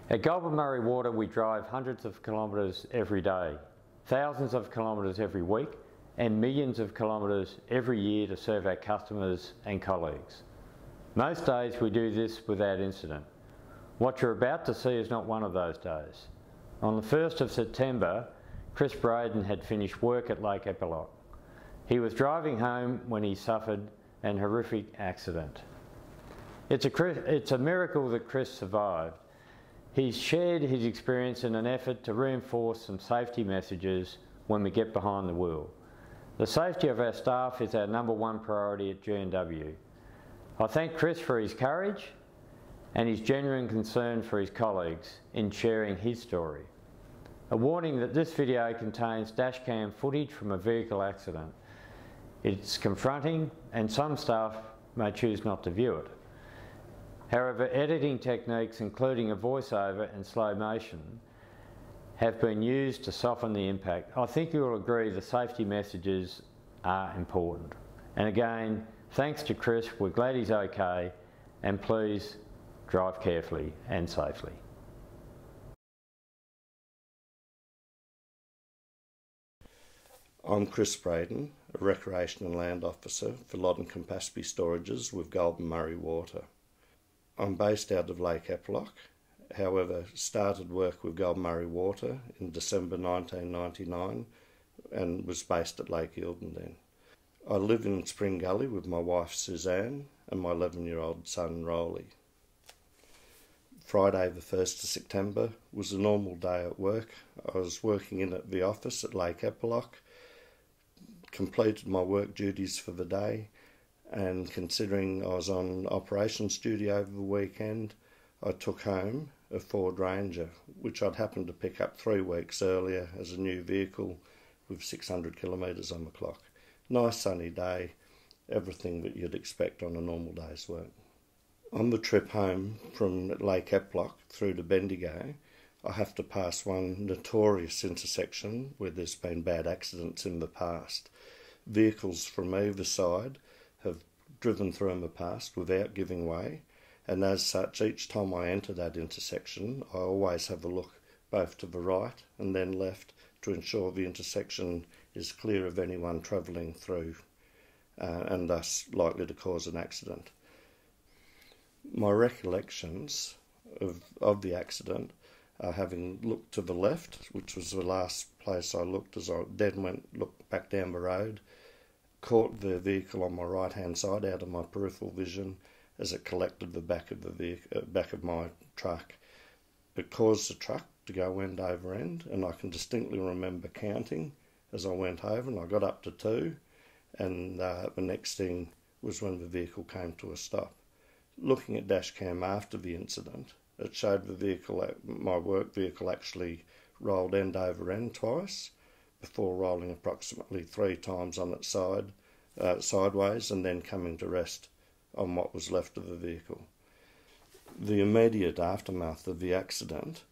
At Goulburn Murray Water we drive hundreds of kilometres every day, thousands of kilometres every week and millions of kilometres every year to serve our customers and colleagues. Most days we do this without incident. What you're about to see is not one of those days. On the 1st of September, Chris Braden had finished work at Lake Eppalock. He was driving home when he suffered an horrific accident. It's a miracle that Chris survived. He's shared his experience in an effort to reinforce some safety messages when we get behind the wheel. The safety of our staff is our #1 priority at G&W. I thank Chris for his courage and his genuine concern for his colleagues in sharing his story. A warning that this video contains dashcam footage from a vehicle accident. It's confronting and some staff may choose not to view it. However, editing techniques including a voiceover and slow motion have been used to soften the impact. I think you will agree the safety messages are important. And again, thanks to Chris, we're glad he's okay, and please drive carefully and safely. I'm Chris Braden, a Recreation and Land Officer for Loddon Campaspe Storages with Goulburn Murray Water. I'm based out of Lake Eppalock, however started work with Goulburn Murray Water in December 1999 and was based at Lake Eildon then. I live in Spring Gully with my wife Suzanne and my 11-year-old son Rolly. Friday the 1st of September was a normal day at work. I was working in at the office at Lake Eppalock, completed my work duties for the day, and considering I was on operations duty over the weekend, I took home a Ford Ranger, which I'd happened to pick up 3 weeks earlier as a new vehicle with 600 kilometres on the clock. Nice sunny day, everything that you'd expect on a normal day's work. On the trip home from Lake Eppalock through to Bendigo, I have to pass one notorious intersection where there's been bad accidents in the past. Vehicles from either side have driven through in the past without giving way, and as such each time I enter that intersection I always have a look both to the right and then left to ensure the intersection is clear of anyone travelling through and thus likely to cause an accident. My recollections of the accident are having looked to the left, which was the last place I looked as I then looked back down the road, caught the vehicle on my right hand side out of my peripheral vision as it collected the back of my truck. It caused the truck to go end over end, and I can distinctly remember counting as I went over, and I got up to 2, and the next thing was when the vehicle came to a stop. Looking at dashcam after the incident, it showed the vehicle, my work vehicle, actually rolled end over end twice before rolling approximately 3 times on its side, sideways, and then coming to rest on what was left of the vehicle. The immediate aftermath of the accident,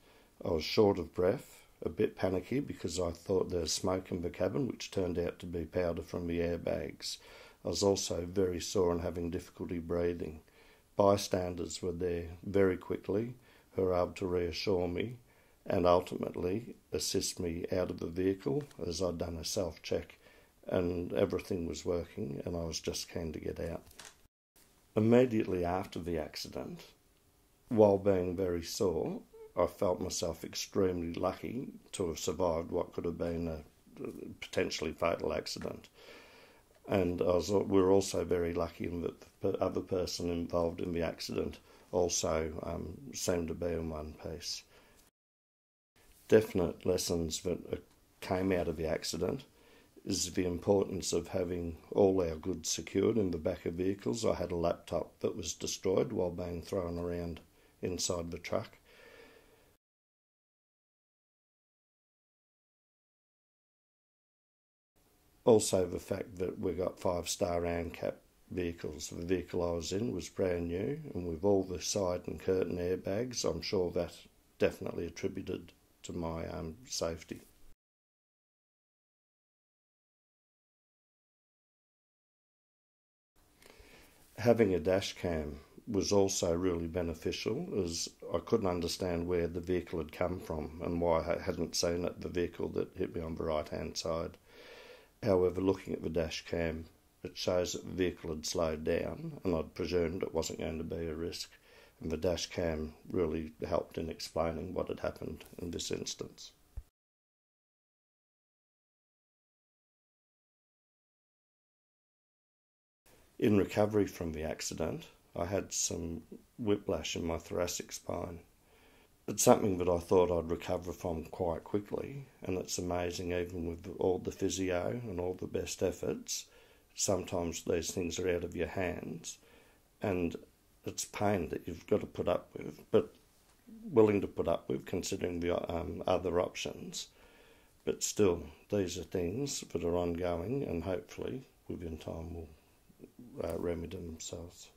I was short of breath, a bit panicky because I thought there was smoke in the cabin, which turned out to be powder from the airbags. I was also very sore and having difficulty breathing. Bystanders were there very quickly, who were able to reassure me and ultimately assist me out of the vehicle as I'd done a self-check and everything was working and I was just keen to get out. Immediately after the accident, while being very sore, I felt myself extremely lucky to have survived what could have been a potentially fatal accident. And we were also very lucky in that the other person involved in the accident also seemed to be in one piece. Definite lessons that came out of the accident is the importance of having all our goods secured in the back of vehicles. I had a laptop that was destroyed while being thrown around inside the truck. Also the fact that we got 5-star ANCAP vehicles. The vehicle I was in was brand new, and with all the side and curtain airbags, I'm sure that definitely attributed to my safety. Having a dash cam was also really beneficial, as I couldn't understand where the vehicle had come from and why I hadn't seen it, the vehicle that hit me on the right-hand side. However, looking at the dash cam, it shows that the vehicle had slowed down, and I'd presumed it wasn't going to be a risk. And the dash cam really helped in explaining what had happened in this instance. In recovery from the accident, I had some whiplash in my thoracic spine. It's something that I thought I'd recover from quite quickly, and it's amazing, even with all the physio and all the best efforts, sometimes these things are out of your hands, and it's pain that you've got to put up with, but willing to put up with considering the other options. But still, these are things that are ongoing, and hopefully within time will remedy themselves.